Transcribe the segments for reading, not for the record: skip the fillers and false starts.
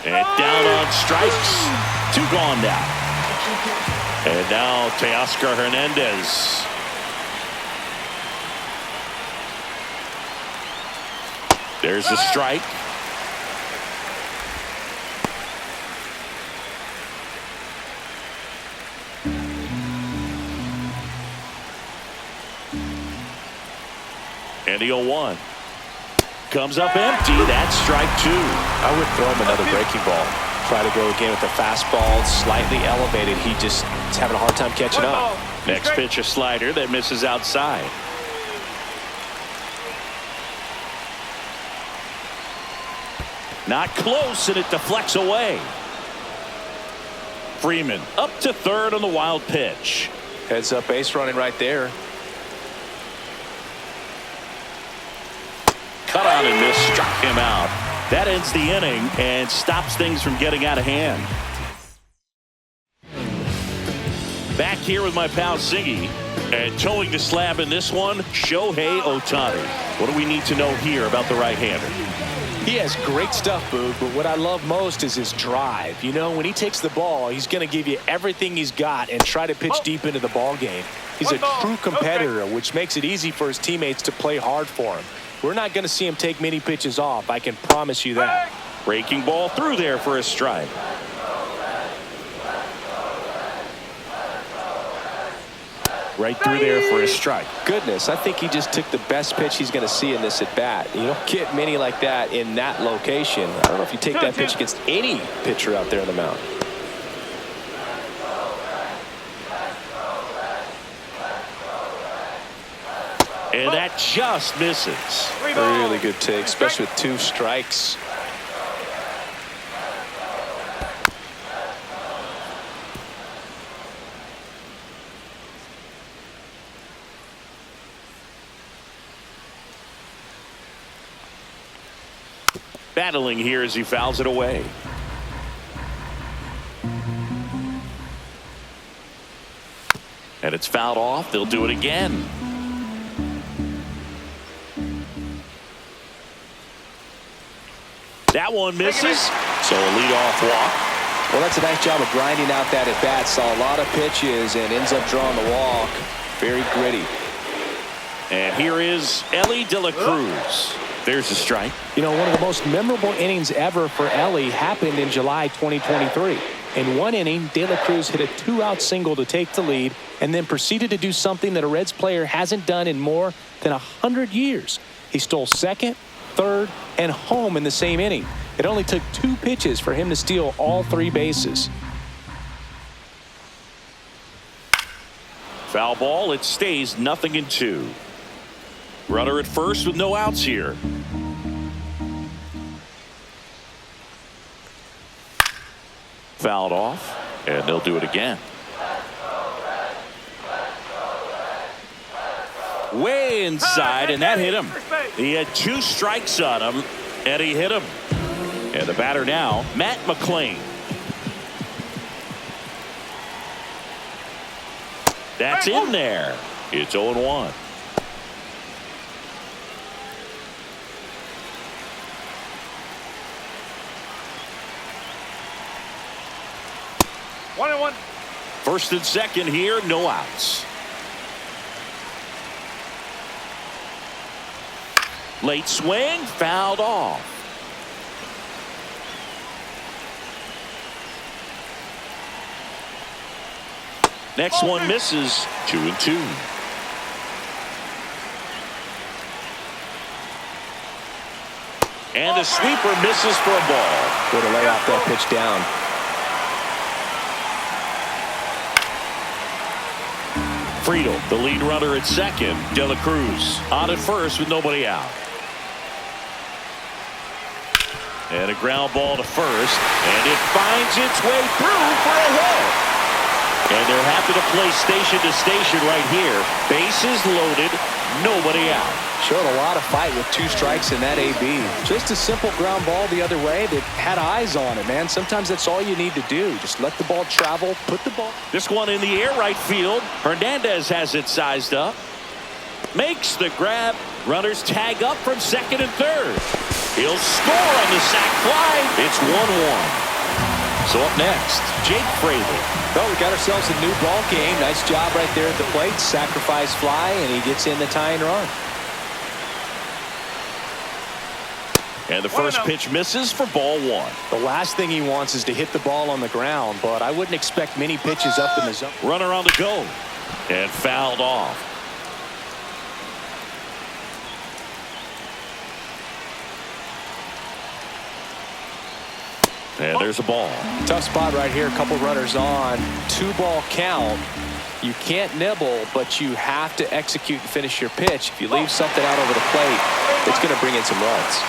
And down on strikes. 2 gone now. And now Teoscar Hernandez. There's a strike. And the 0-1. Comes up empty. That's strike 2. I would throw him another breaking ball. Try to go again with the fastball, slightly elevated. He just is having a hard time catching up. Next pitch, a slider that misses outside. Not close, and it deflects away. Freeman up to third on the wild pitch. Heads up base running right there. Cut on and miss, struck him out. That ends the inning and stops things from getting out of hand. Back here with my pal Ziggy, and towing the slab in this one, Shohei Ohtani. What do we need to know here about the right-hander? He has great stuff, Boog, but what I love most is his drive. You know, when he takes the ball, he's going to give you everything he's got and try to pitch deep into the ball game. He's a true competitor, which makes it easy for his teammates to play hard for him. We're not going to see him take many pitches off. I can promise you that. Breaking ball through there for a strike. Right through there for a strike. Goodness, I think he just took the best pitch he's going to see in this at bat. You don't get many like that in that location. I don't know if you take that pitch against any pitcher out there on the mound. And that just misses. Really good take, especially with 2 strikes. Battling here as he fouls it away. And it's fouled off. They'll do it again. That one misses, so a leadoff walk. Well, that's a nice job of grinding out that at bat. Saw a lot of pitches and ends up drawing the walk. Very gritty. And here is Elly De La Cruz. There's a strike. You know, one of the most memorable innings ever for Elly happened in July 2023. In one inning, De La Cruz hit a 2-out single to take the lead and then proceeded to do something that a Reds player hasn't done in more than 100 years. He stole second, third, and home in the same inning. It only took 2 pitches for him to steal all 3 bases. Foul ball. It stays 0-2. Runner at first with no outs here. Fouled off, and they'll do it again. Way inside, and that hit him. He had 2 strikes on him, and he hit him. And the batter now, Matt McClain. That's in there. It's 0-1. First and second here, no outs. Late swing, fouled off. Next one misses, 2-2. And a sweeper misses for a ball. Way to lay off that pitch down. Friedel, the lead runner at second. De La Cruz on at first with nobody out. And a ground ball to first, and it finds its way through for a hit. And they're happy to play station to station right here. Bases loaded, nobody out. Showed a lot of fight with 2 strikes in that AB. Just a simple ground ball the other way that had eyes on it, man. Sometimes that's all you need to do. Just let the ball travel, put the ball. This one in the air right field. Hernandez has it sized up. Makes the grab. Runners tag up from second and third. He'll score on the sac fly. It's 1-1. So up next, Jake Fraley. Well, we got ourselves a new ball game. Nice job right there at the plate. Sacrifice fly, and he gets in the tying run. And the first pitch misses for ball one. The last thing he wants is to hit the ball on the ground, but I wouldn't expect many pitches up in the zone. Runner on the go. And fouled off. And there's a ball. Tough spot right here. A couple runners on. 2-ball count. You can't nibble, but you have to execute and finish your pitch. If you leave something out over the plate, it's going to bring in some runs.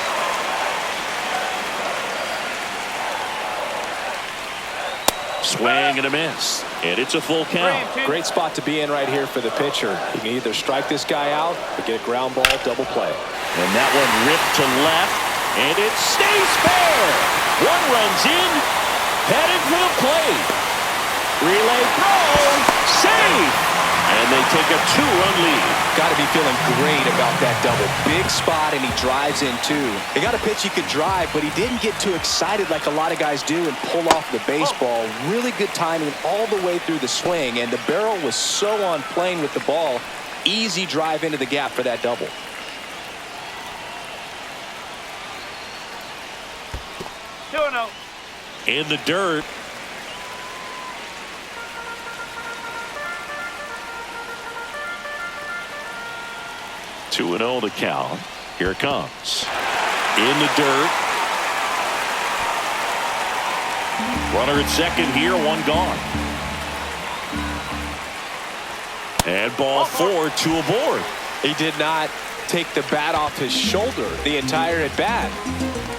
Swing and a miss. And it's a full count. Great spot to be in right here for the pitcher. You can either strike this guy out or get a ground ball, double play. And that one ripped to left. And it stays fair. One runs in. Headed for the plate. Relay throw. Safe. And they take a 2-run lead. Got to be feeling great about that double. Big spot, and he drives in two. He got a pitch he could drive, but he didn't get too excited like a lot of guys do and pull off the baseball. Really good timing all the way through the swing, and the barrel was so on plane with the ball. Easy drive into the gap for that double. In the dirt. Two and 0 to count. Here it comes. In the dirt. Runner at second here, one gone. And ball four, two aboard. He did not take the bat off his shoulder the entire at bat.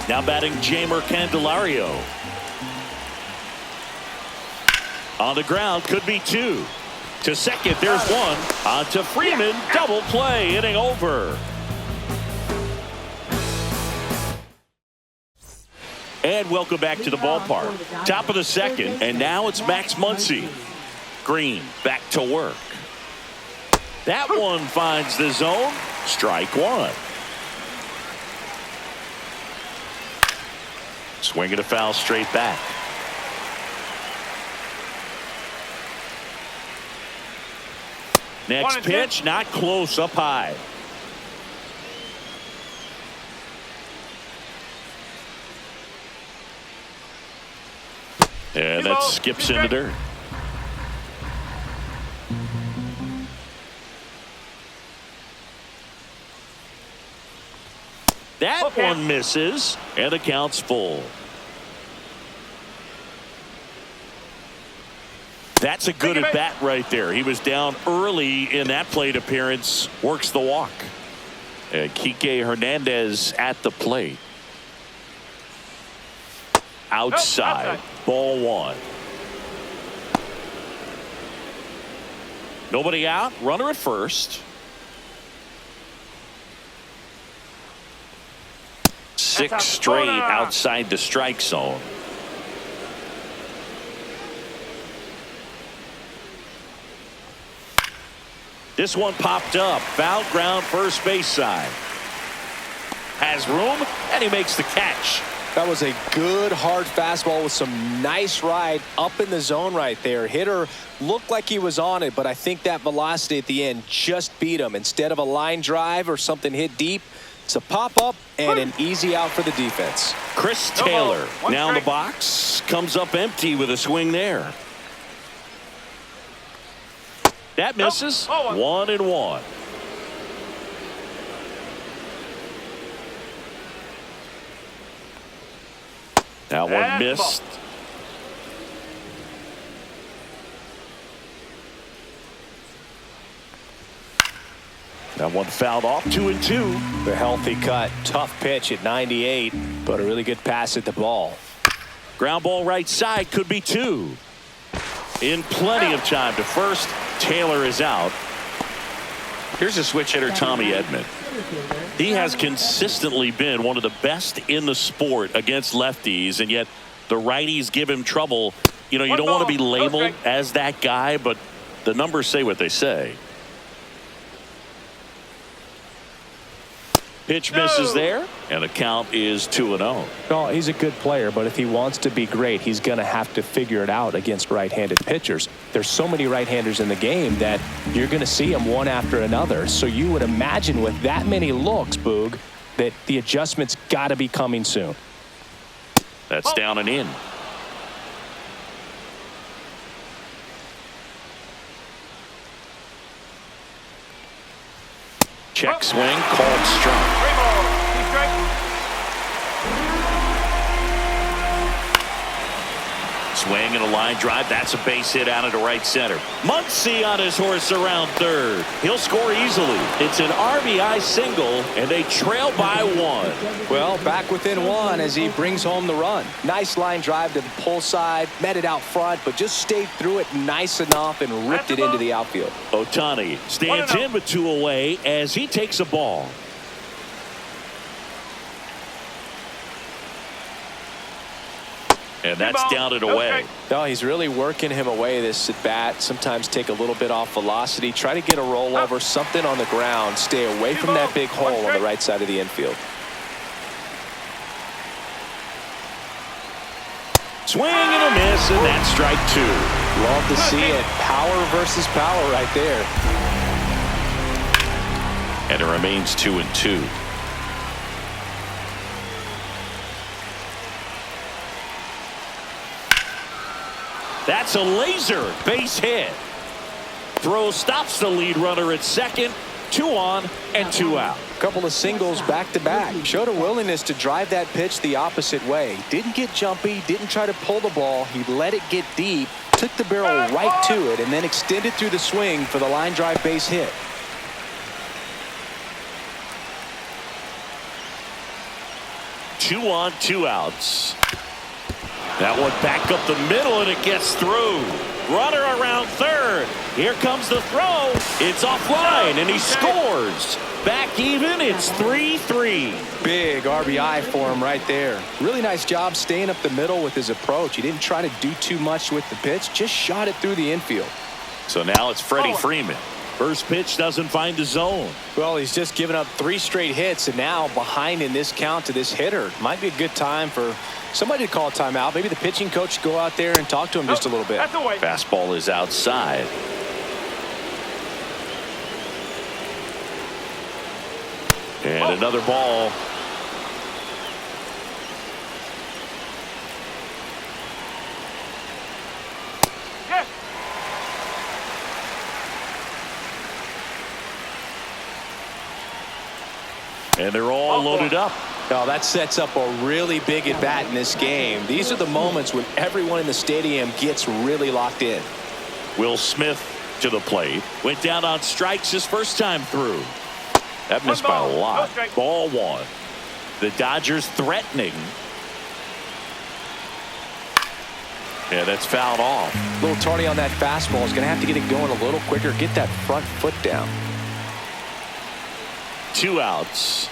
Now batting Jamer Candelario. On the ground, could be two. To second, there's one. On to Freeman, double play, inning over. And welcome back to the ballpark. Top of the second, and now it's Max Muncy. Green back to work. That one finds the zone. Strike one. Swinging a foul straight back. Next pitch, not close, up high. And that skips in the dirt. That one misses, and the count's full. That's a good at bat right there. He was down early in that plate appearance. Works the walk. And Kike Hernandez at the plate. Outside. Ball one. Nobody out. Runner at first. Six straight outside the strike zone. This one popped up. Foul ground, first base side. Has room, and he makes the catch. That was a good hard fastball with some nice ride up in the zone right there. Hitter looked like he was on it, but I think that velocity at the end just beat him. Instead of a line drive or something hit deep, it's a pop-up and an easy out for the defense. Chris Taylor now in the box. Comes up empty with a swing there. That misses. 1-1. That one missed. That one fouled off. 2-2. The healthy cut. Tough pitch at 98, but a really good pass at the ball. Ground ball right side, could be two. In plenty of time to first. Taylor is out. Here's a switch hitter, Tommy Edman. He has consistently been one of the best in the sport against lefties, and yet the righties give him trouble. You know, you don't want to be labeled as that guy, but the numbers say what they say. Pitch misses there, and the count is 2-0. Well, he's a good player, but if he wants to be great, he's going to have to figure it out against right-handed pitchers. There's so many right-handers in the game that you're going to see them one after another. So you would imagine with that many looks, Boog, that the adjustment's got to be coming soon. That's down and in. Check swing, called strike. Swing and a line drive. That's a base hit out into right center. Muncy on his horse around third. He'll score easily. It's an RBI single, and they trail by 1. Well, back within 1 as he brings home the run. Nice line drive to the pull side, met it out front, but just stayed through it nice enough and ripped it into the outfield. Ohtani stands in with 2 away as he takes a ball. And that's down and away. No, he's really working him away this at bat. Sometimes take a little bit off velocity. Try to get a rollover, something on the ground. Stay away from that big hole on the right side of the infield. Swing and a miss, and that's strike 2. Love to see it. Power versus power right there. And it remains 2-2. That's a laser base hit. Throw stops the lead runner at second. 2 on and 2 out. Couple of singles back to back. Showed a willingness to drive that pitch the opposite way. Didn't get jumpy, didn't try to pull the ball. He let it get deep, took the barrel right to it, and then extended through the swing for the line drive base hit. Two on, 2 outs. That one back up the middle, and it gets through. Runner around third. Here comes the throw. It's offline, and he scores. Back even. It's 3-3. Big RBI for him right there. Really nice job staying up the middle with his approach. He didn't try to do too much with the pitch. Just shot it through the infield. So now it's Freddie Freeman. First pitch doesn't find the zone. Well, he's just given up 3 straight hits, and now behind in this count to this hitter. Might be a good time for somebody to call a timeout. Maybe the pitching coach go out there and talk to him just a little bit. Fastball is outside. And another ball. And they're all loaded up. Now that sets up a really big at bat in this game. These are the moments when everyone in the stadium gets really locked in. Will Smith to the plate. Went down on strikes his first time through. That missed by a lot. Ball 1. The Dodgers threatening. Yeah, that's fouled off. A little tardy on that fastball. Is going to have to get it going a little quicker. Get that front foot down. 2 outs.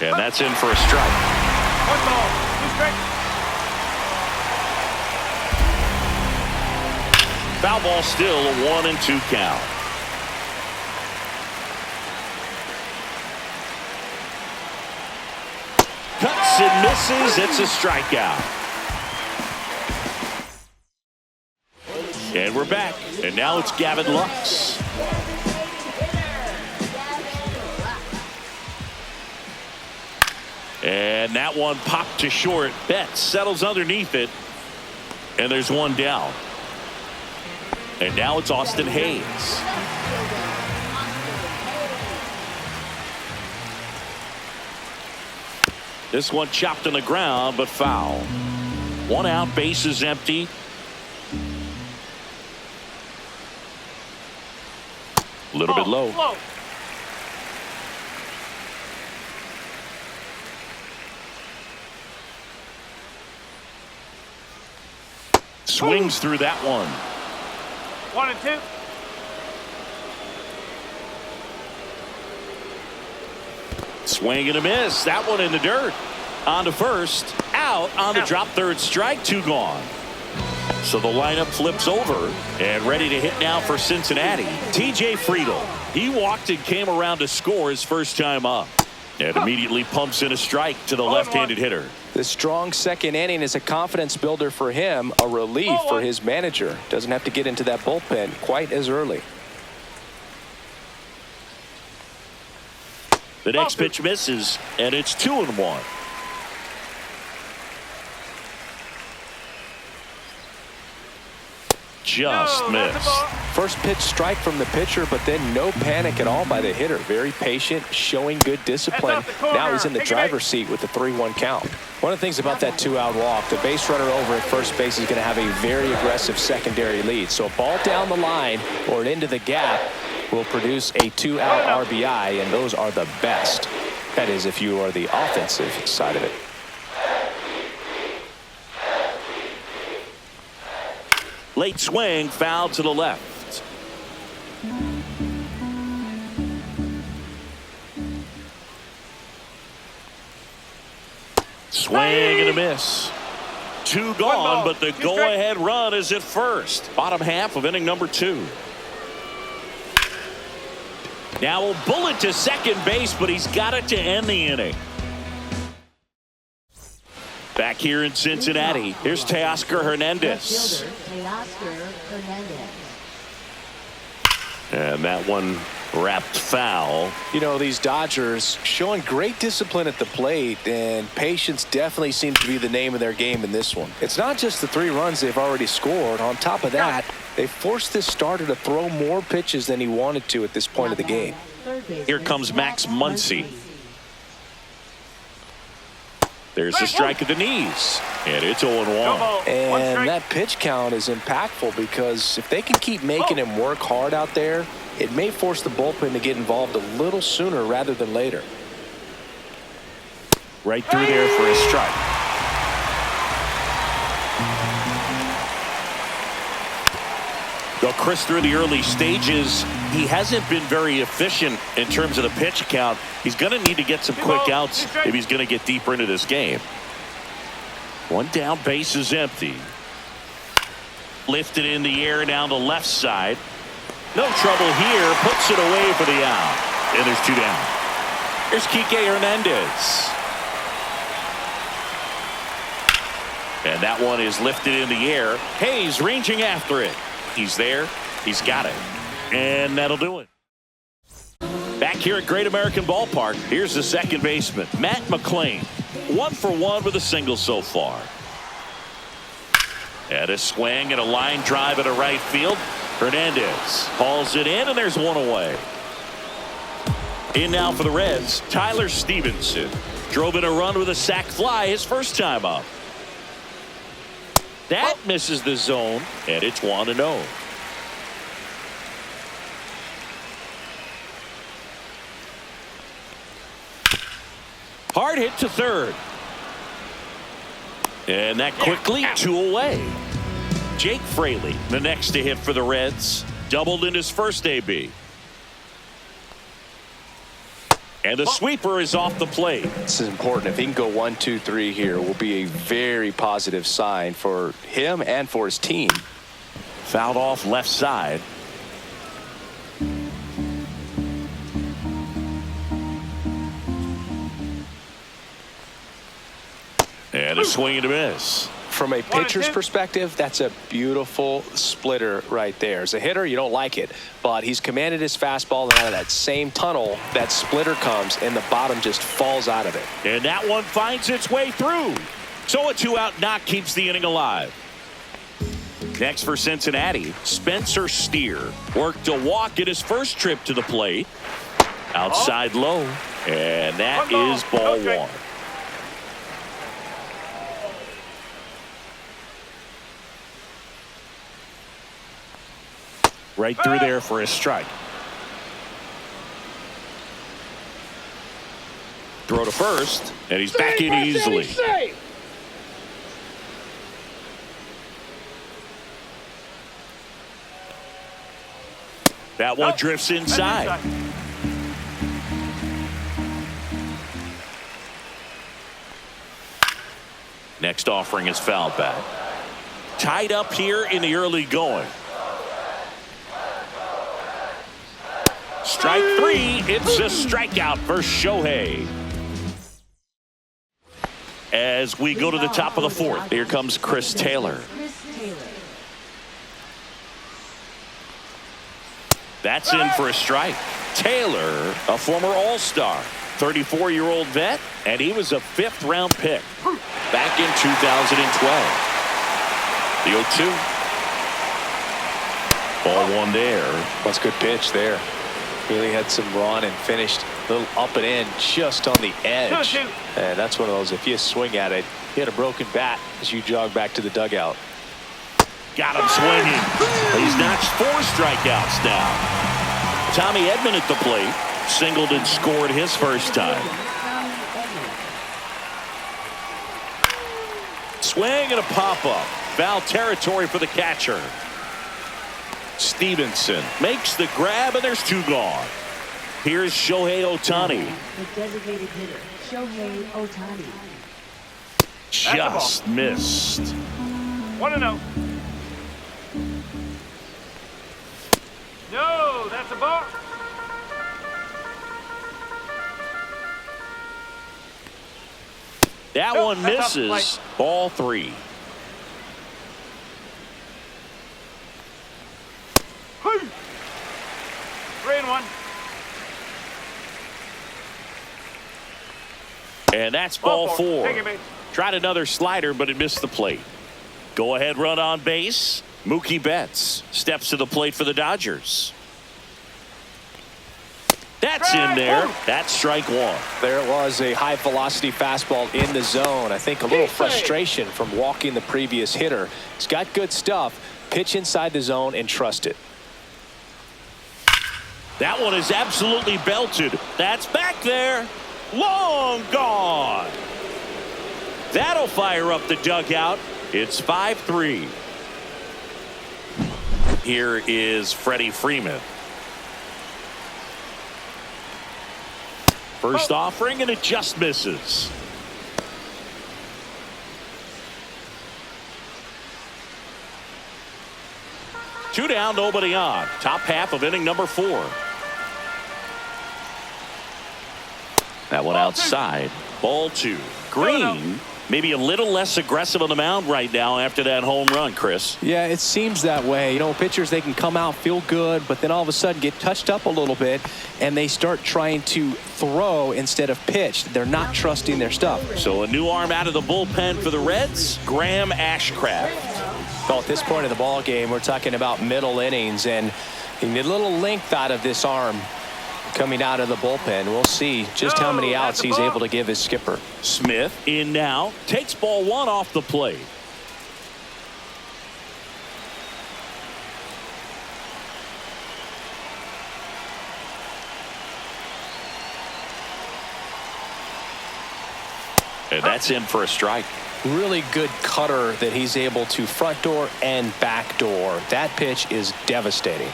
And that's in for a strike. 1 ball, 2 strikes. Foul ball still, a 1-2 count. Cuts and misses. It's a strikeout. And we're back. And now it's Gavin Lux. And that one popped to short. Betts settles underneath it. And there's one down. And now it's Austin Hayes. This one chopped on the ground, but foul. 1 out, base is empty. A little bit low. Swings through that one. 1 and 2. Swing and a miss. That one in the dirt. On to first. Out on the drop third strike. 2 gone. So the lineup flips over and ready to hit now for Cincinnati. TJ Friedl. He walked and came around to score his first time up. And immediately pumps in a strike to the left-handed hitter. The strong second inning is a confidence builder for him, a relief for his manager. Doesn't have to get into that bullpen quite as early. The next pitch misses, and it's 2-1. Just missed. First pitch strike from the pitcher, but then no panic at all by the hitter. Very patient, showing good discipline. Now he's in the driver's seat with the 3-1 count. One of the things about that two-out walk, the base runner over at first base is going to have a very aggressive secondary lead. So a ball down the line or into the gap will produce a two-out RBI, and those are the best. That is, if you are the offensive side of it. Late swing, foul to the left. Swing and a miss. Two gone, but the go-ahead run is at first. Bottom half of inning number 2. Now a bullet to second base, but he's got it to end the inning. Back here in Cincinnati, here's Teoscar Hernandez. And that one wrapped foul. You know, these Dodgers showing great discipline at the plate, and patience definitely seems to be the name of their game in this one. It's not just the 3 runs they've already scored. On top of that, they forced this starter to throw more pitches than he wanted to at this point of the game. Here comes Max Muncy. There's a strike at the knees, and it's 0-1. And that pitch count is impactful because if they can keep making him work hard out there, it may force the bullpen to get involved a little sooner rather than later. Right through there for a strike. Though Chris, through the early stages, he hasn't been very efficient in terms of the pitch count. He's going to need to get some quick outs if he's going to get deeper into this game. One down, base is empty. Lifted in the air down the left side. No trouble here. Puts it away for the out. And there's 2 down. Here's Kike Hernandez. And that one is lifted in the air. Hayes ranging after it. He's there. He's got it. And that'll do it. Back here at Great American Ballpark, here's the second baseman, Matt McClain. 1 for 1 with a single so far. And a swing and a line drive at a right field. Hernandez hauls it in, and there's 1 away. In now for the Reds, Tyler Stevenson. Drove in a run with a sac fly his first time up. That misses the zone, and it's 1-0. Hard hit to third. And that quickly 2 away. Jake Fraley, the next to hit for the Reds. Doubled in his first AB. And the sweeper is off the plate. This is important. If he can go 1, 2, 3 here, will be a very positive sign for him and for his team. Fouled off left side. And a swing and a miss. From a pitcher's perspective, that's a beautiful splitter right there. As a hitter, you don't like it, but he's commanded his fastball, and out of that same tunnel, that splitter comes, and the bottom just falls out of it. And that one finds its way through. So a 2-out knock keeps the inning alive. Next for Cincinnati, Spencer Steer worked a walk at his first trip to the plate. Outside low, and that is ball 1. Right through there for a strike. Throw to first, and he's back in easily. That one drifts inside. Next offering is fouled back. Tied up here in the early going. Strike 3. It's a strikeout for Shohei. as we go to the top of the fourth. Here comes Chris Taylor. That's in for a strike. Taylor, a former All-Star, 34-year-old vet, and he was a 5th-round pick back in 2012. The 0-2. Ball one there. That's a good pitch there. Really had some run and finished a little up and in just on the edge. And that's one of those, if you swing at it, you had a broken bat as you jog back to the dugout. Got him swinging. He's notched 4 strikeouts now. Tommy Edman at the plate. Singled and scored his first time. Swing and a pop-up. Foul territory for the catcher. Stevenson makes the grab, and there's 2 gone. Here's Shohei Ohtani. The designated hitter, Shohei Ohtani. Just missed. 1-0. No, that's a ball. That one misses. Ball 3. Hey. 3-1. And that's ball 4. Take it, baby. Tried another slider, but it missed the plate. Go ahead run on base. Mookie Betts steps to the plate for the Dodgers. That's in there. That's strike 1. There was a high velocity fastball in the zone. I think a little frustration from walking the previous hitter. He's got good stuff. Pitch inside the zone and trust it. That one is absolutely belted. That's back there. Long gone. That'll fire up the dugout. It's 5-3. Here is Freddie Freeman. First offering, and it just misses. Two down, nobody on. Top half of inning number 4. That one outside. Ball 2. Green, maybe a little less aggressive on the mound right now after that home run, Chris. Yeah, it seems that way. You know, pitchers, they can come out, feel good, but then all of a sudden get touched up a little bit, and they start trying to throw instead of pitch. They're not trusting their stuff. So a new arm out of the bullpen for the Reds, Graham Ashcraft. Well, at this point in the ball game, we're talking about middle innings, and you need a little length out of this arm coming out of the bullpen. We'll see just how many outs he's able to give his skipper. Smith in now, takes ball 1 off the plate. And that's in for a strike. Really good cutter that he's able to front door and back door. That pitch is devastating.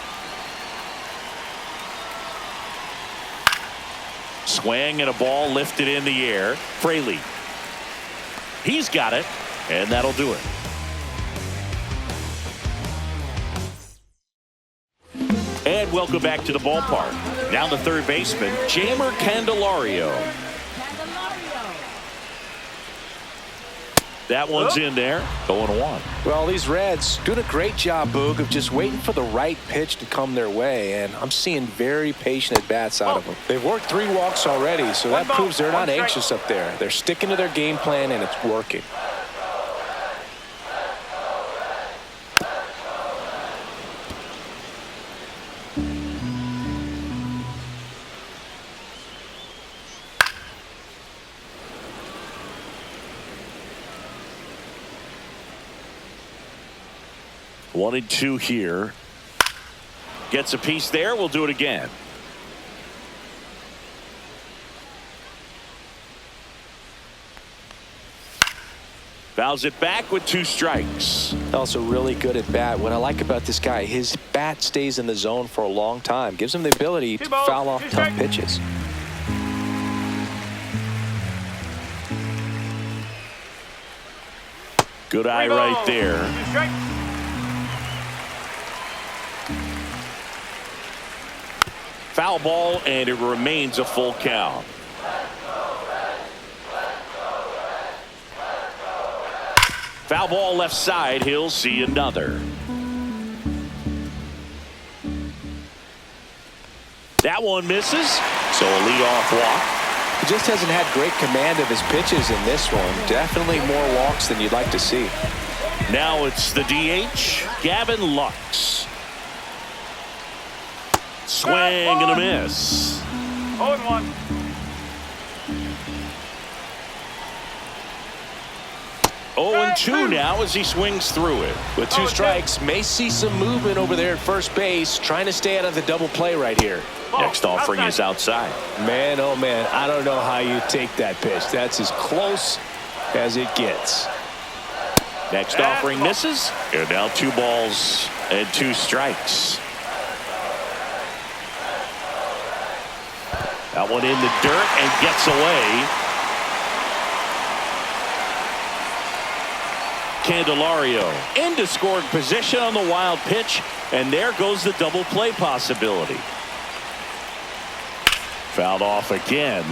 Swing and a ball lifted in the air. Fraley. He's got it, and that'll do it. And welcome back to the ballpark. Now the third baseman, Jeimer Candelario. That one's in there. 0-1. Well, these Reds doing a great job, Boog, of just waiting for the right pitch to come their way, and I'm seeing very patient at-bats out of them. They've worked 3 walks already, so that proves they're not anxious up there. They're sticking to their game plan, and it's working. One and 2 here. Gets a piece there. We'll do it again. Fouls it back with 2 strikes. Also really good at bat. What I like about this guy, his bat stays in the zone for a long time. Gives him the ability to foul off tough pitches. Good eye right there. Foul ball, and it remains a full count. Foul ball left side. He'll see another. That one misses. So a leadoff walk. He just hasn't had great command of his pitches in this one. Definitely more walks than you'd like to see. Now it's the DH, Gavin Lux. Swing and a miss. 0-1. 0-2 now as he swings through it. With 2 strikes, may see some movement over there at first base, trying to stay out of the double play right here. Next offering is outside. Man, oh man, I don't know how you take that pitch. That's as close as it gets. Next offering misses. And now 2 balls and 2 strikes. That one in the dirt and gets away. Candelario into scoring position on the wild pitch, and there goes the double play possibility. Fouled off again,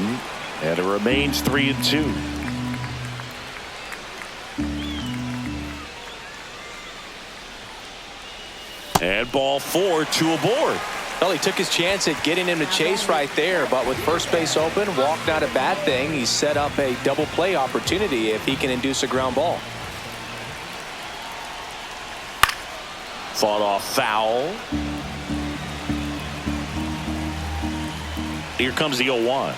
and it remains 3-2. And ball 4, 2 aboard. Well, he took his chance at getting him to chase right there, but with first base open, walk not a bad thing. He set up a double play opportunity if he can induce a ground ball. Fought off foul. Here comes the 0-1.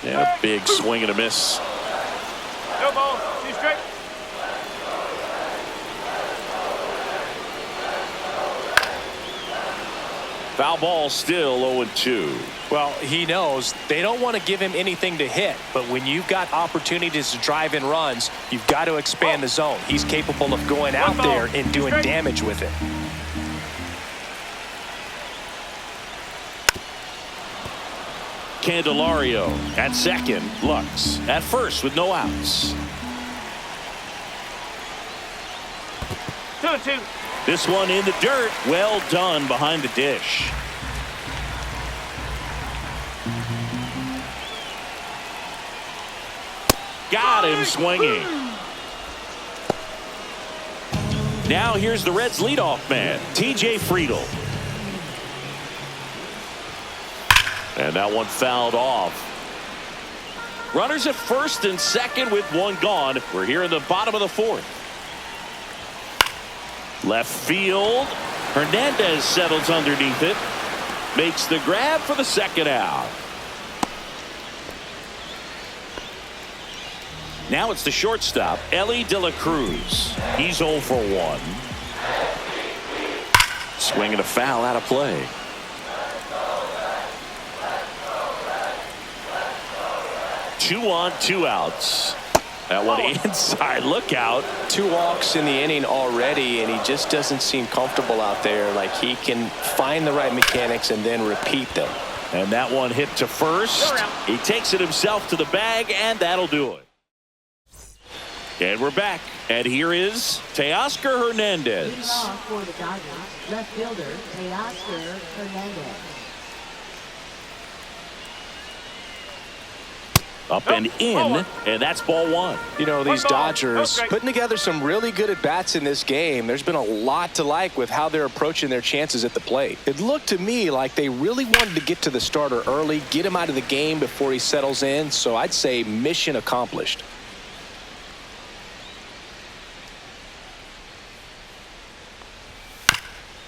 And a big swing and a miss. No ball. 2 straight. Foul ball still 0-2. Well, he knows they don't want to give him anything to hit, but when you've got opportunities to drive in runs, you've got to expand the zone. He's capable of going out there and doing damage with it. Candelario at second. Lux at first with no outs. 2-2. This one in the dirt. Well done behind the dish. Got him swinging. Now here's the Reds leadoff man, TJ Friedl. And that one fouled off. Runners at first and second with 1 gone. We're here in the bottom of the 4th. Left field. Hernandez settles underneath it. Makes the grab for the second out. Now it's the shortstop, Elly De La Cruz. He's 0 for 1. Swing and a foul out of play. Two on, 2 outs. That one inside. Look out. 2 walks in the inning already, and he just doesn't seem comfortable out there. Like he can find the right mechanics and then repeat them. And that one hit to first. He takes it himself to the bag, and that'll do it. And we're back. And here is Teoscar Hernandez. Leading off for the Dodgers, left fielder Teoscar Hernandez. Up and in, and that's ball 1. You know, these Dodgers putting together some really good at-bats in this game. There's been a lot to like with how they're approaching their chances at the plate. It looked to me like they really wanted to get to the starter early, get him out of the game before he settles in. So I'd say mission accomplished.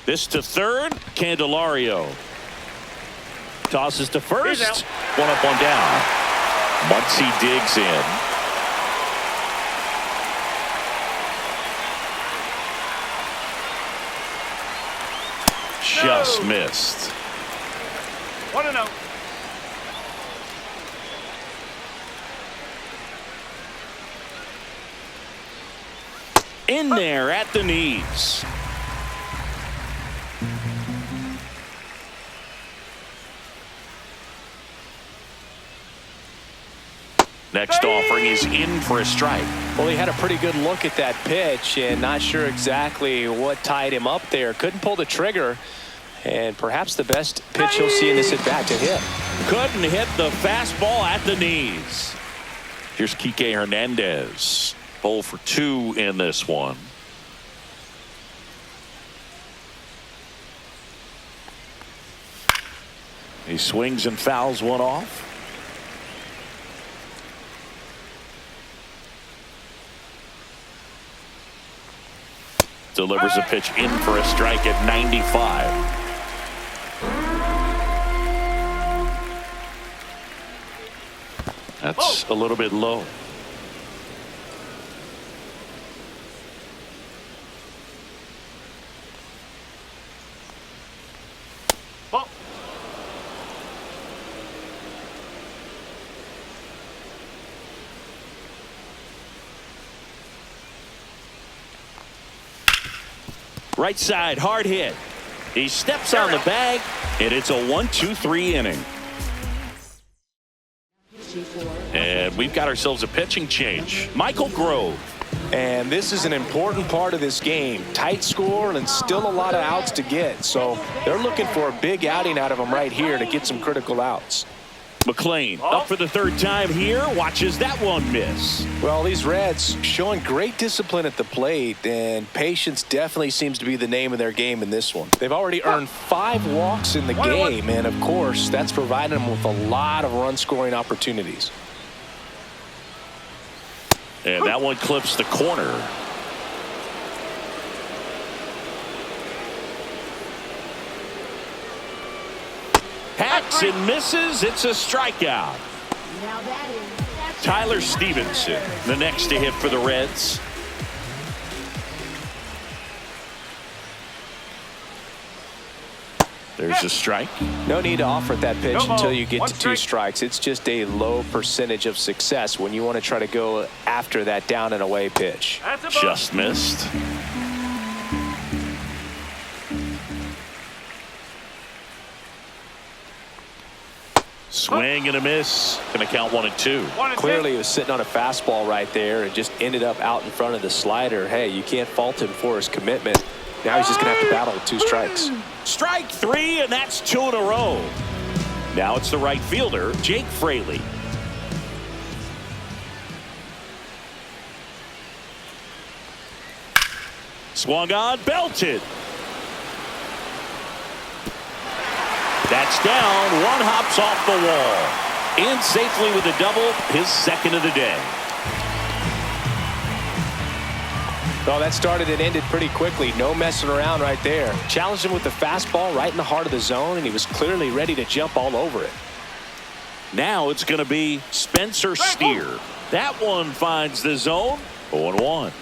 This to third, Candelario. Tosses to first. 1 up, 1 down. Muncy digs in. Just missed. 1-0. In there at the knees. Next offering is in for a strike. Well, he had a pretty good look at that pitch and not sure exactly what tied him up there. Couldn't pull the trigger, and perhaps the best pitch he'll see in this at-bat to hit. Couldn't hit the fastball at the knees. Here's Kike Hernandez. 0 for 2 in this one. He swings and fouls one off. Delivers a pitch in for a strike at 95. That's a little bit low. Right side, hard hit. He steps on the bag, and it's a 1-2-3 inning. And we've got ourselves a pitching change. Michael Grove. And this is an important part of this game. Tight score and still a lot of outs to get. So they're looking for a big outing out of him right here to get some critical outs. McLean up for the third time here. Watches that one miss. Well, these Reds showing great discipline at the plate, and patience definitely seems to be the name of their game in this one. They've already earned 5 walks in the game, and of course that's provided them with a lot of run scoring opportunities. And that one clips the corner. Hacks and misses. It's a strikeout. Tyler Stevenson, the next to hit for the Reds. There's a strike. No need to offer that pitch until you get to 2 strikes. It's just a low percentage of success when you want to try to go after that down and away pitch. Just missed. Swing and a miss. Gonna count 1-2. Clearly he was sitting on a fastball right there and just ended up out in front of the slider. Hey, you can't fault him for his commitment. Now he's just gonna have to battle with 2 strikes. Strike 3, and that's 2 in a row. Now it's the right fielder, Jake Fraley. Swung on, belted. That's down. 1 hops off the wall. In safely with a double, his second of the day. Well, that started and ended pretty quickly. No messing around right there. Challenged him with the fastball right in the heart of the zone, and he was clearly ready to jump all over it. Now it's going to be Spencer Steer. That one finds the zone. 0-1.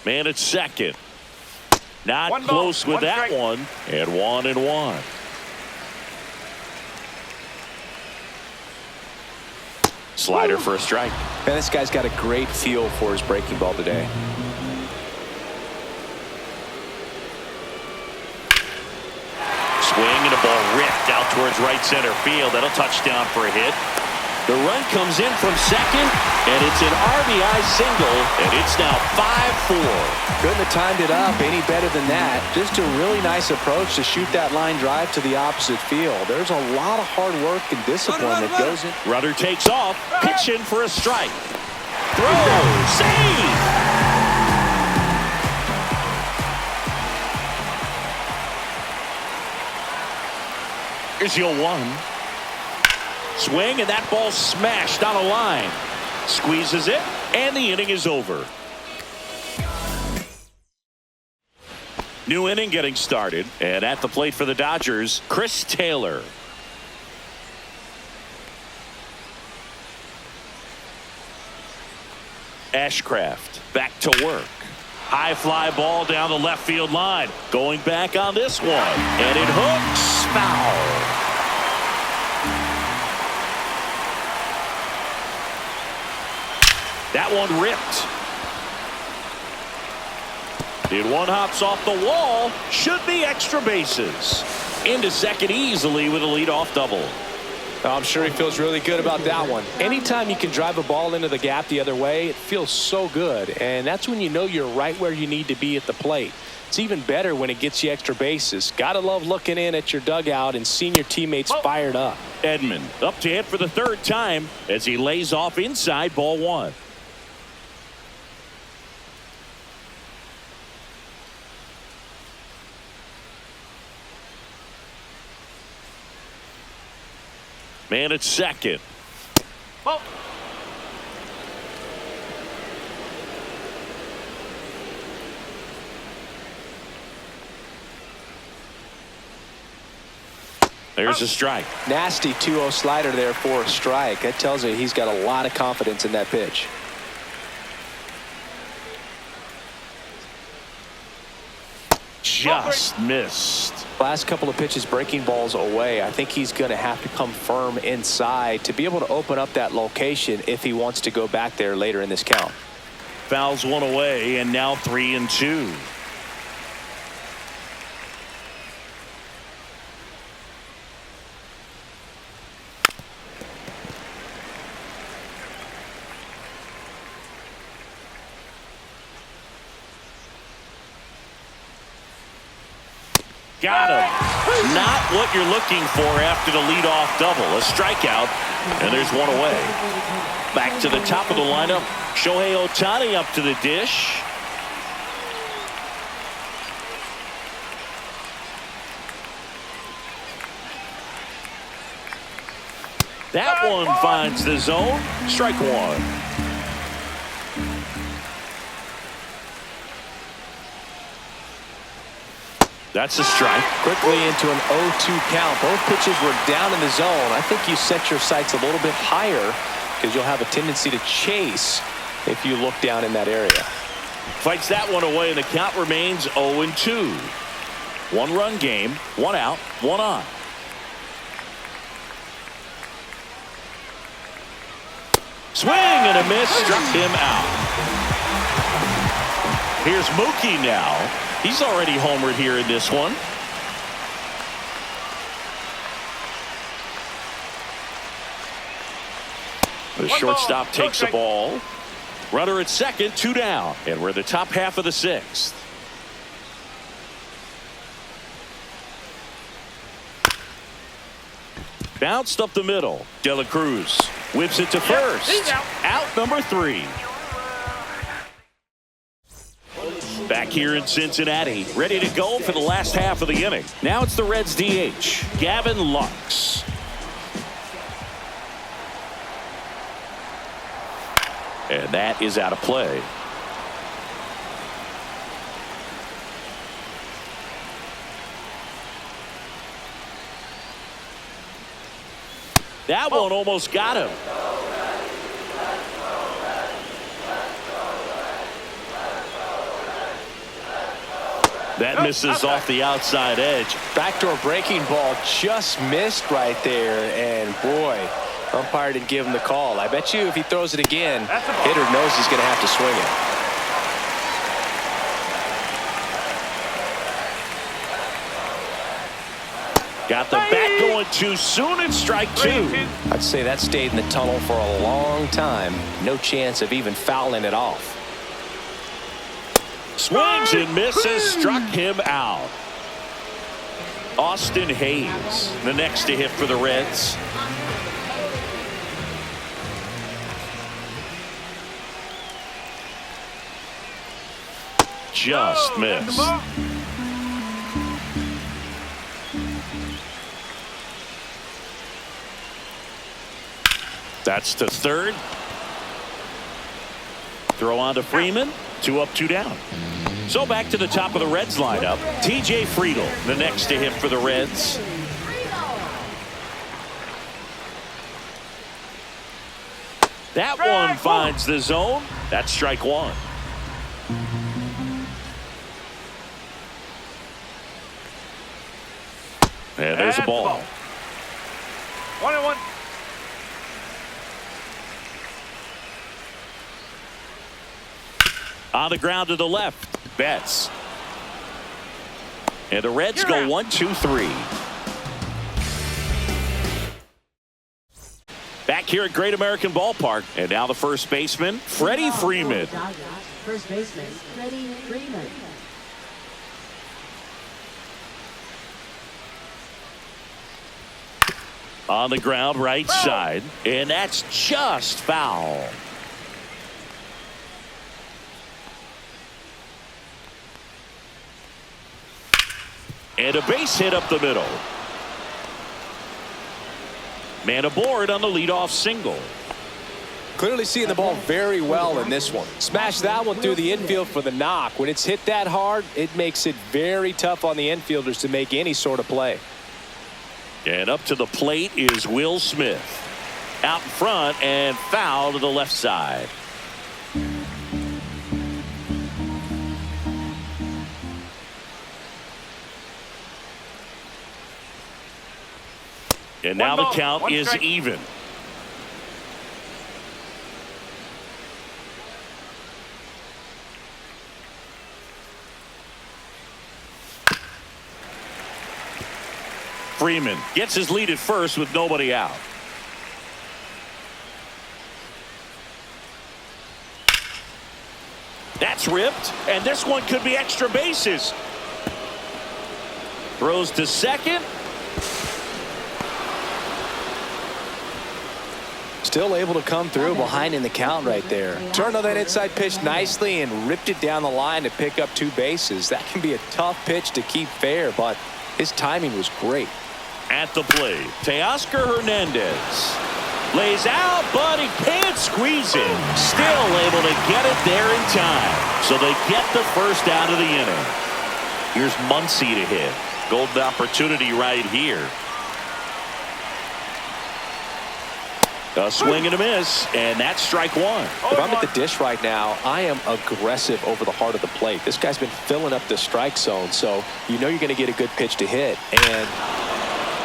Man at second. Not close with that one. And 1-1. Slider for a strike. Man, this guy's got a great feel for his breaking ball today. Swing and a ball ripped out towards right center field. That'll touch down for a hit. The run comes in from second, and it's an RBI single, and it's now 5-4. Couldn't have timed it up any better than that. Just a really nice approach to shoot that line drive to the opposite field. There's a lot of hard work and discipline that goes in. Runner takes off, pitch in for a strike. Throw, save! Here's your 1. Swing, and that ball smashed on a line. Squeezes it, and the inning is over. New inning getting started, and at the plate for the Dodgers, Chris Taylor. Ashcraft back to work. High fly ball down the left field line. Going back on this one, and it hooks foul. That one ripped. And 1 hops off the wall. Should be extra bases. Into second easily with a leadoff double. I'm sure he feels really good about that one. Anytime you can drive a ball into the gap the other way, it feels so good. And that's when you know you're right where you need to be at the plate. It's even better when it gets you extra bases. Gotta love looking in at your dugout and seeing your teammates fired up. Edman up to hit for the third time as he lays off inside, ball one. Man at second. Oh. There's a strike. Nasty 2-0 slider there for a strike. That tells you he's got a lot of confidence in that pitch. Just missed. Last couple of pitches breaking balls away. I think he's going to have to come firm inside to be able to open up that location if he wants to go back there later in this count. Fouls one away, and now 3-2. Got him. Not what you're looking for after the leadoff double. A strikeout, and there's one away. Back to the top of the lineup. Shohei Ohtani up to the dish. That one finds the zone. Strike one. That's a strike. Quickly into an 0-2 count. Both pitches were down in the zone. I think you set your sights a little bit higher because you'll have a tendency to chase if you look down in that area. Fights that one away, and the count remains 0-2. One-run game, one out, one on. Swing and a miss, struck him out. Here's Mookie now. He's already homered here in this one. The shortstop takes the ball. Runner at second, 2 down. And we're in the top half of the 6th. Bounced up the middle. De La Cruz whips it to first. Out number 3. Back here in Cincinnati, ready to go for the last half of the inning. Now it's the Reds DH, Gavin Lux. And that is out of play. That one almost got him. That misses off the outside edge. Backdoor breaking ball just missed right there. And boy, umpire didn't give him the call. I bet you if he throws it again, hitter knows he's going to have to swing it. Got the bat going too soon. It's strike 2. I'd say that stayed in the tunnel for a long time. No chance of even fouling it off. Swings and misses, struck him out. Austin Hayes, the next to hit for the Reds. Just missed. That's to third. Throw on to Freeman. 2 up, 2 down. So back to the top of the Reds lineup. TJ Friedl, the next to hit for the Reds. That one finds the zone. That's strike 1. And there's a ball. 1-1. On the ground to the left. Betts. And the Reds go 1-2-3. Back here at Great American Ballpark. And now the first baseman, Freddie Freeman. First baseman, Freddie Freeman. On the ground, right side, and that's just foul. And a base hit up the middle. Man aboard on the leadoff single. Clearly seeing the ball very well in this one. Smash that one through the infield for the knock. When it's hit that hard, it makes it very tough on the infielders to make any sort of play. And up to the plate is Will Smith. Out in front and foul to the left side. And now the count is even. Freeman gets his lead at first with nobody out. That's ripped, and this one could be extra bases. Throws to second. Still able to come through behind in the count right there. Turned on that inside pitch nicely and ripped it down the line to pick up 2 bases. That can be a tough pitch to keep fair, but his timing was great. At the plate, Teoscar Hernandez lays out, but he can't squeeze it. Still able to get it there in time. So they get the first out of the inning. Here's Muncy to hit. Golden opportunity right here. A swing and a miss, and that's strike one. If I'm at the dish right now, I am aggressive over the heart of the plate. This guy's been filling up the strike zone, so you know you're going to get a good pitch to hit. And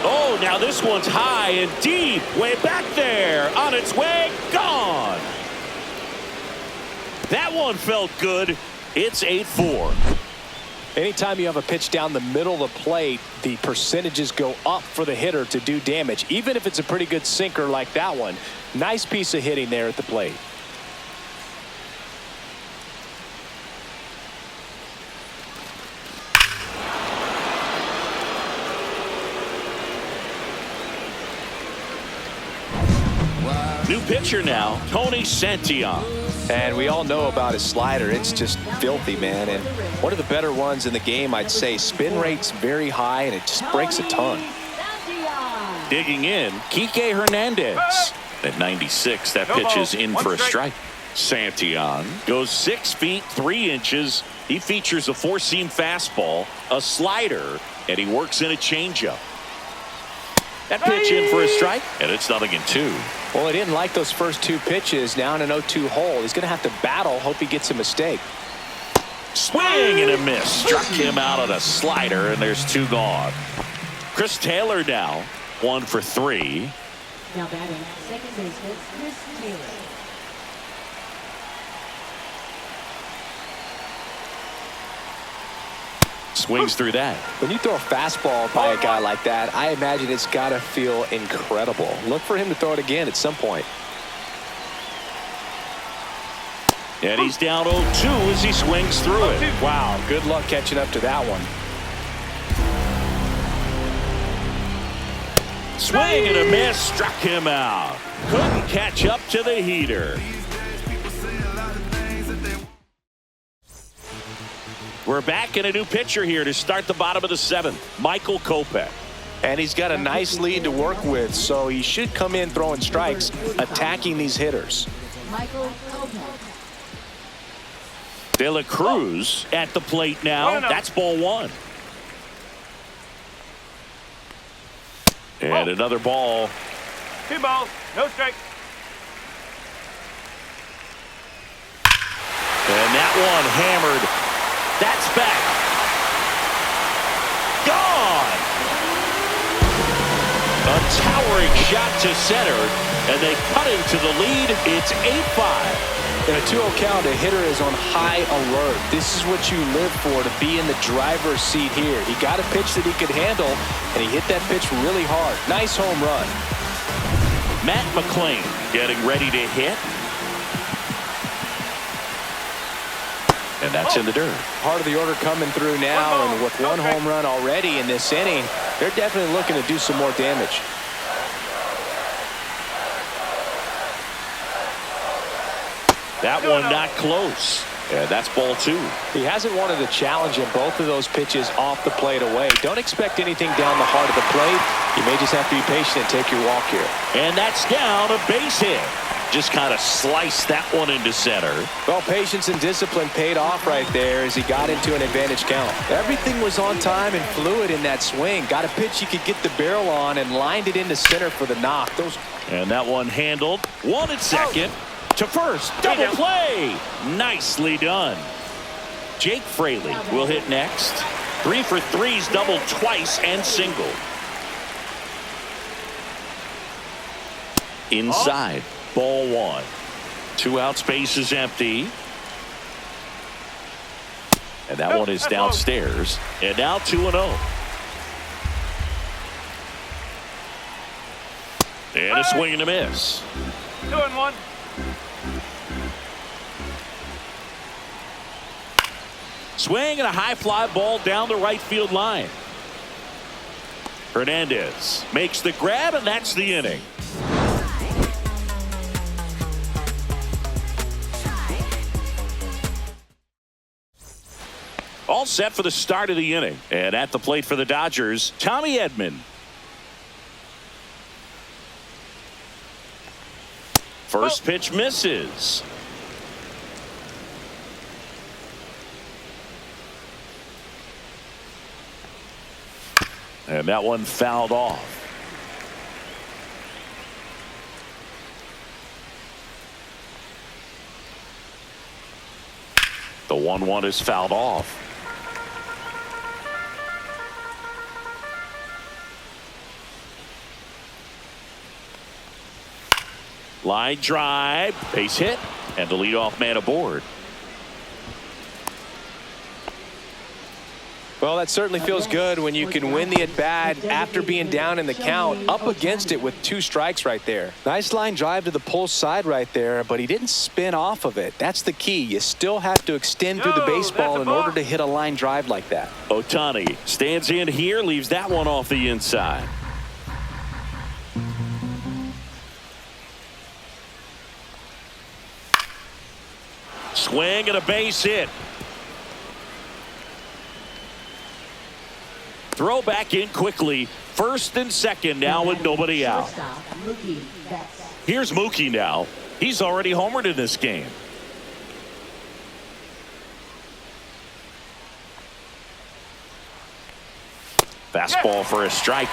oh, now this one's high and deep, way back there, on its way, gone. That one felt good. It's 8-4. Anytime you have a pitch down the middle of the plate, the percentages go up for the hitter to do damage, even if it's a pretty good sinker like that one. Nice piece of hitting there at the plate. New pitcher now, Tony Santillan. And we all know about his slider. It's just filthy, man. And one of the better ones in the game, I'd say. Spin rate's very high, and it just breaks a ton. Digging in, Kike Hernandez. At 96, that pitch is in for a strike. Santillan goes 6 feet 3 inches. He features a 4-seam fastball, a slider, and he works in a changeup. That pitch in for a strike, and it's 0-2. Well, he didn't like those first 2 pitches. Now in an 0-2 hole, he's going to have to battle. Hope he gets a mistake. Swing and a miss. Struck him out on a slider, and there's 2 gone. Chris Taylor now, 1 for 3. Now batting second baseman Chris Taylor. Swings through that. When you throw a fastball by a guy like that, I imagine it's got to feel incredible. Look for him to throw it again at some point. And he's down 0-2 as he swings through it. Wow, good luck catching up to that one. Swing and a miss, struck him out. Couldn't catch up to the heater. We're back in a new pitcher here to start the bottom of the 7th, Michael Kopech. And he's got a nice lead to work with, so he should come in throwing strikes, attacking these hitters. Michael Kopech. De La Cruz at the plate now. That's ball 1. And another ball. 2 balls, no strike. And that one hammered. That's back. Gone. A towering shot to center, and they cut into the lead. It's 8-5. In a 2-0 count, a hitter is on high alert. This is what you live for, to be in the driver's seat here. He got a pitch that he could handle, and he hit that pitch really hard. Nice home run. Matt McClain getting ready to hit. And that's in the dirt. Part of the order coming through now, and with 1 home run already in this inning, they're definitely looking to do some more damage. That one not close. And that's ball 2. He hasn't wanted a challenge in both of those pitches off the plate away. Don't expect anything down the heart of the plate. You may just have to be patient and take your walk here. And that's down, a base hit. Just kind of sliced that one into center. Well, patience and discipline paid off right there as he got into an advantage count. Everything was on time and fluid in that swing. Got a pitch he could get the barrel on and lined it into center for the knock. And that one handled. One at second. To first. Double play. Nicely done. Jake Fraley will hit next. 3 for 3's doubled twice and single. Inside. Ball 1. 2 outs, base is empty. And that one is downstairs. And now 2-0. And a swing and a miss. 2-1. Swing and a high fly ball down the right field line. Hernandez makes the grab, and that's the inning. All set for the start of the inning. And at the plate for the Dodgers, Tommy Edman. First pitch misses. And that one fouled off. The 1-1 is fouled off. Line drive, base hit, and the leadoff man aboard. Well, that certainly feels good when you can win the at-bat after being down in the count, up against it with 2 strikes right there. Nice line drive to the pull side right there, but he didn't spin off of it. That's the key. You still have to extend through the baseball in order to hit a line drive like that. Ohtani stands in here, leaves that one off the inside. Swing and a base hit. Throw back in quickly. First and second now with nobody out. Here's Mookie now. He's already homered in this game. Fastball for a strike.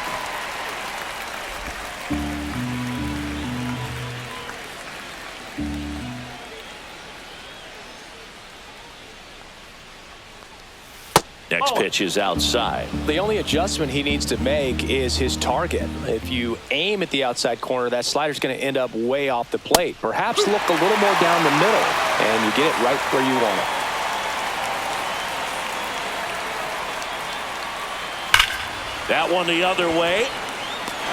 Next pitch is outside. The only adjustment he needs to make is his target. If you aim at the outside corner, that slider's going to end up way off the plate. Perhaps look a little more down the middle, and you get it right where you want it. That one the other way.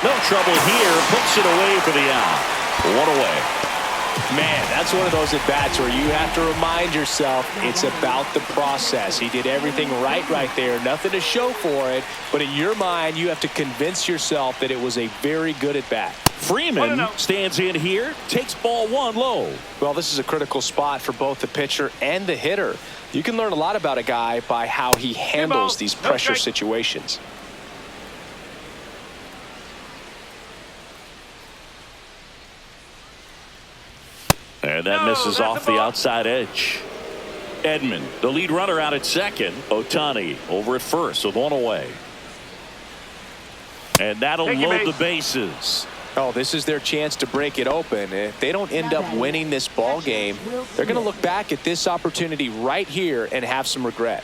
No trouble here. Puts it away for the out. 1 away. Man, that's one of those at-bats where you have to remind yourself it's about the process. He did everything right there. Nothing to show for it. But in your mind, you have to convince yourself that it was a very good at-bat. Freeman stands in here, takes ball 1 low. Well, this is a critical spot for both the pitcher and the hitter. You can learn a lot about a guy by how he handles these pressure situations. And that misses off the outside edge. Edman, the lead runner, out at second. Ohtani over at first with 1 away. And that'll load the bases. Oh, this is their chance to break it open. If they don't end up winning this ball game, they're going to look back at this opportunity right here and have some regret.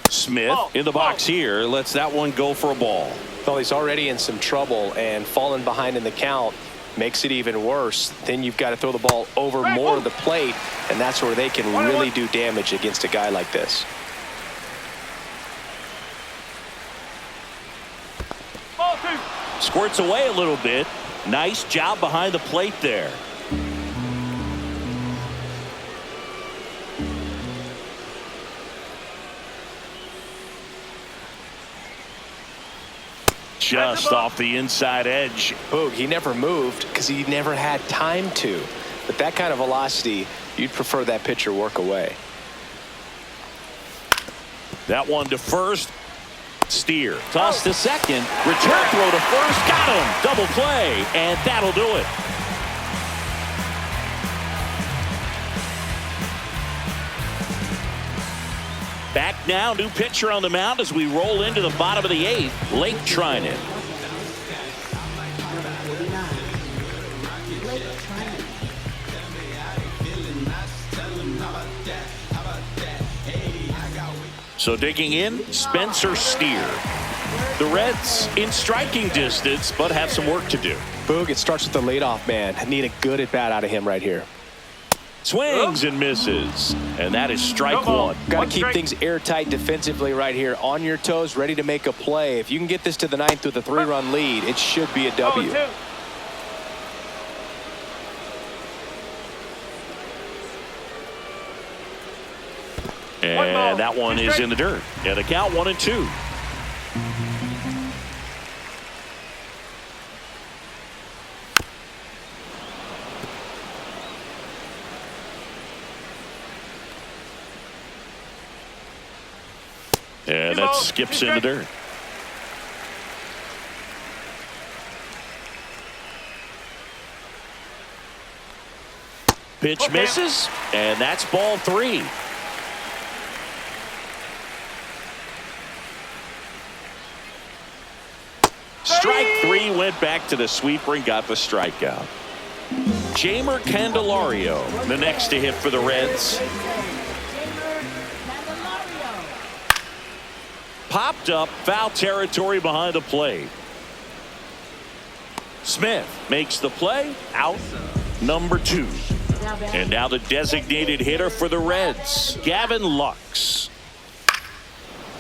Smith in the box here, lets that one go for a ball. Well, he's already in some trouble, and falling behind in the count makes it even worse. Then you've got to throw the ball over more of the plate, and that's where they can really do damage against a guy like this. Ball 2. Squirts away a little bit. Nice job behind the plate there. Just off the inside edge. Boog, he never moved because he never had time to. But that kind of velocity, you'd prefer that pitcher work away. That one to first. Steer. Toss to second. Return throw to first. Got him. Double play. And that'll do it. Back now. New pitcher on the mound as we roll into the bottom of the eighth. Blake Trinan. So digging in, Spencer Steer. The Reds in striking distance, but have some work to do. Boog, it starts with the leadoff man. I need a good at-bat out of him right here. Swings and misses. And that is strike one. Got to keep things airtight defensively right here. On your toes, ready to make a play. If you can get this to the ninth with a 3-run lead, it should be a W. And that one is in the dirt. And the count 1-2. And that skips in the dirt. Pitch misses, and that's ball 3. Strike 3 went back to the sweeper and got the strikeout. Jamer Candelario, the next to hit for the Reds. Popped up, foul territory behind the plate. Smith makes the play, out number 2. And now the designated hitter for the Reds, Gavin Lux.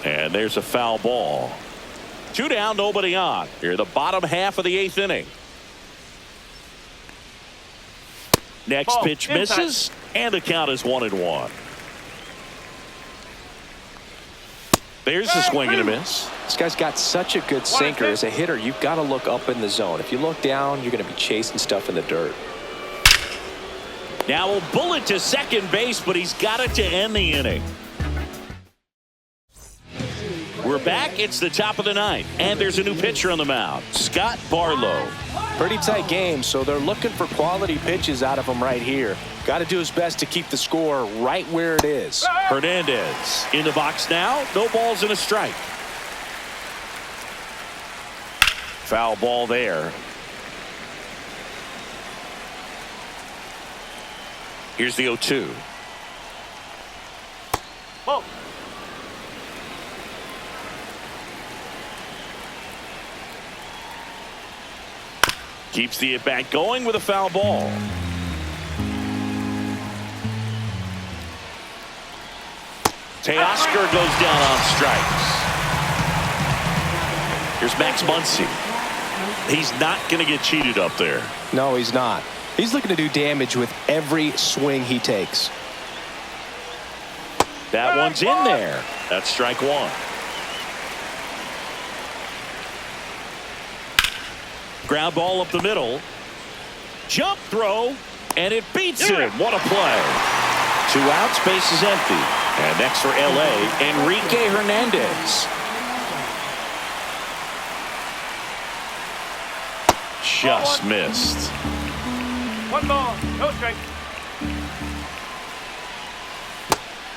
And there's a foul ball. 2 down, nobody on. Here, the bottom half of the 8th inning. Next pitch misses, and the count is 1-1. There's the swing and a miss. This guy's got such a good sinker. As a hitter, you've got to look up in the zone. If you look down, you're going to be chasing stuff in the dirt. Now a bullet to second base, but he's got it to end the inning. We're back. It's the top of the 9th, and there's a new pitcher on the mound, Scott Barlow. Pretty tight game, so they're looking for quality pitches out of him right here. Got to do his best to keep the score right where it is. Hernandez in the box now. No balls and a strike. Foul ball there. Here's the 0-2. Whoa. Keeps the at-bat going with a foul ball. Teoscar goes down on strikes. Here's Max Muncy. He's not going to get cheated up there. No, he's not. He's looking to do damage with every swing he takes. That one's in there. That's strike 1. Ground ball up the middle. Jump throw, and it beats him. What a play. 2 outs, base is empty. And next for LA, Enrique Hernandez. Just missed. 1 ball, no strike.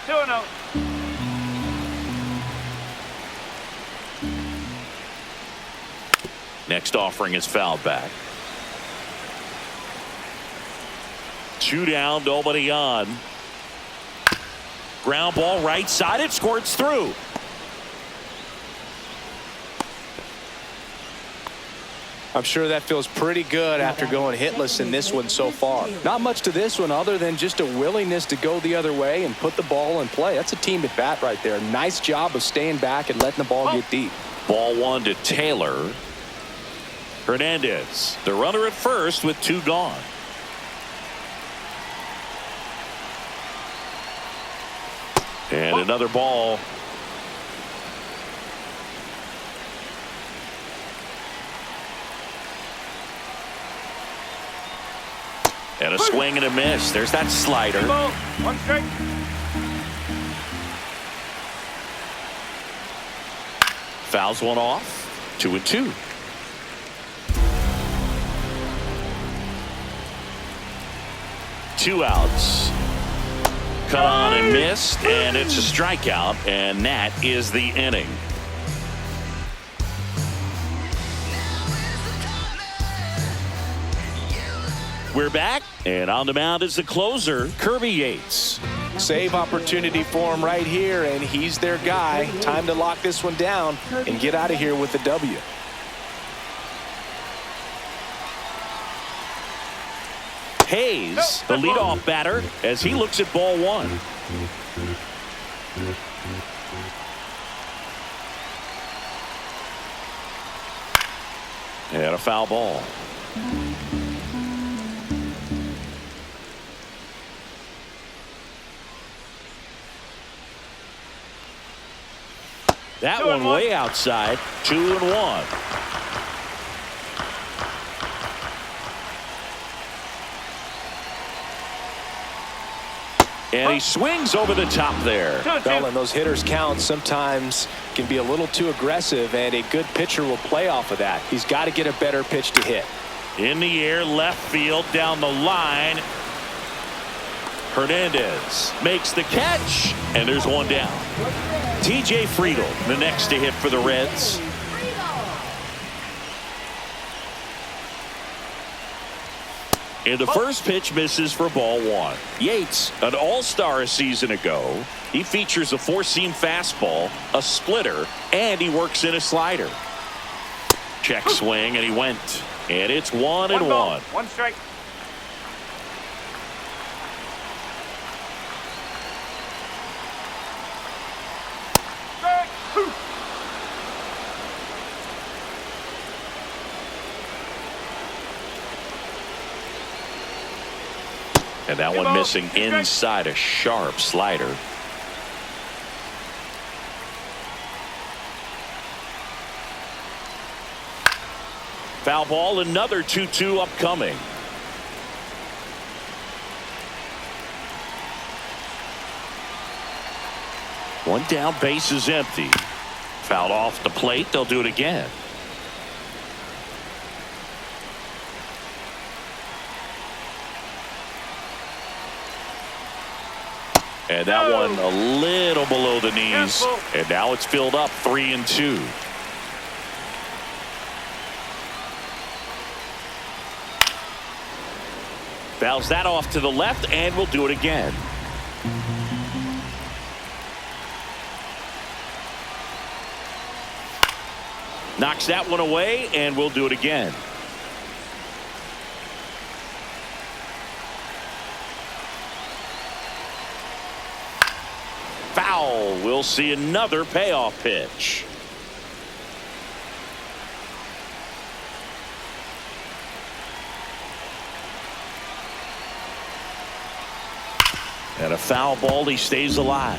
2-0. Next offering is fouled back. 2 down, nobody on. Ground ball right side, it squirts through. I'm sure that feels pretty good after going hitless in this one so far. Not much to this one other than just a willingness to go the other way and put the ball in play. That's a team at bat right there. Nice job of staying back and letting the ball get deep. Ball 1 to Taylor. Hernandez, the runner at first with 2 gone. And another ball. And a swing and a miss. There's that slider. Ball, 1 strike. Fouls one off. 2-2. Two outs. Cut on and missed, and it's a strikeout, and that is the inning. We're back, and on the mound is the closer, Kirby Yates. Save opportunity for him right here, and he's their guy. Time to lock this one down and get out of here with the W. Hayes, the leadoff batter, as he looks at ball one. And a foul ball. That one way outside. 2-1. And he swings over the top there. Well, and those hitters' counts sometimes can be a little too aggressive, and a good pitcher will play off of that. He's got to get a better pitch to hit. In the air, left field, down the line. Hernandez makes the catch, and there's one down. TJ Friedel, the next to hit for the Reds. And the first pitch misses for ball one. Yates, an all-star a season ago. He features a four-seam fastball, a splitter, and he works in a slider. Check swing, and he went. And it's 1-1. 1 strike. And that one missing inside, a sharp slider. Foul ball, another 2-2 upcoming. One down, base is empty. Fouled off the plate, they'll do it again. And that one a little below the knees. And now it's filled up 3-2. Fouls that off to the left, and we'll do it again. Knocks that one away, and we'll do it again. Foul. We'll see another payoff pitch. And a foul ball. He stays alive.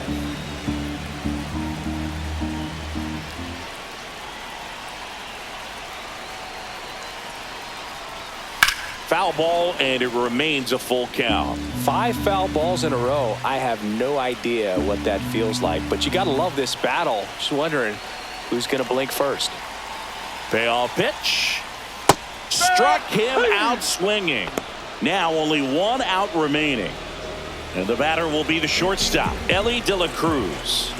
Foul ball, and it remains a full count. 5 foul balls in a row. I have no idea what that feels like, but you got to love this battle. Just wondering who's going to blink first. Payoff pitch. Struck him out swinging. Now only 1 out remaining. And the batter will be the shortstop, Elly De La Cruz.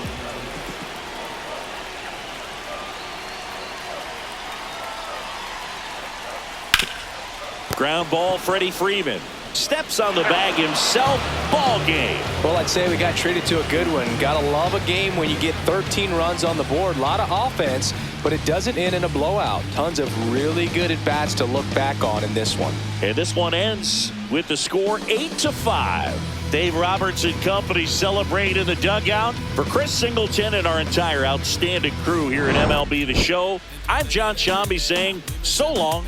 Ground ball, Freddie Freeman steps on the bag himself. Ball game. Well, I'd say we got treated to a good one. Gotta love a game when you get 13 runs on the board. A lot of offense, but it doesn't end in a blowout. Tons of really good at-bats to look back on in this one. And this one ends with the score 8-5. Dave Roberts and company celebrate in the dugout. For Chris Singleton and our entire outstanding crew here at MLB The Show, I'm John Shambi saying so long